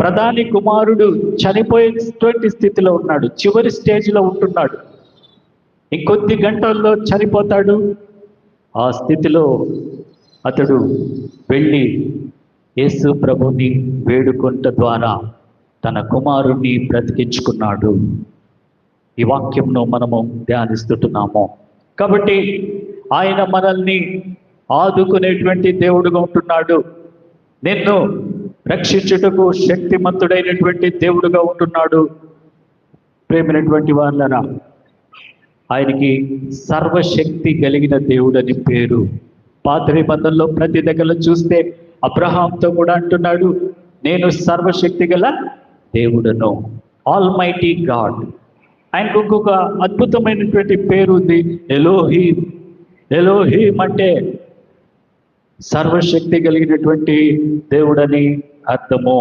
ప్రధాని కుమారుడు చనిపోయేటువంటి స్థితిలో ఉన్నాడు, చివరి స్టేజ్లో ఉంటున్నాడు, ఇంకొద్ది గంటల్లో చనిపోతాడు. ఆ స్థితిలో అతడు వెళ్ళి యేసు ప్రభుని వేడుకొనుట ద్వారా తన కుమారుణ్ణి బ్రతికించుకున్నాడు. ఈ వాక్యంను మనము ధ్యానిస్తున్నాము. కాబట్టి ఆయన మనల్ని ఆదుకునేటువంటి దేవుడుగా ఉంటున్నాడు. నిన్ను రక్షించుటకు శక్తిమంతుడైనటువంటి దేవుడుగా ఉంటున్నాడు. ప్రేమైనటువంటి వాళ్ళరా, ఆయనకి సర్వశక్తి కలిగిన దేవుడని పేరు. పాత నిబంధనలో ప్రతి దగ్గర చూస్తే అబ్రహాంతో కూడా అంటున్నాడు, నేను సర్వశక్తి గల దేవుడను, ఆల్మైటీ గాడ్. ఆయనకు ఇంకొక అద్భుతమైనటువంటి పేరు ఉంది, ఎలోహీం. ఎలోహీం అంటే సర్వశక్తి కలిగినటువంటి దేవుడని అర్థము.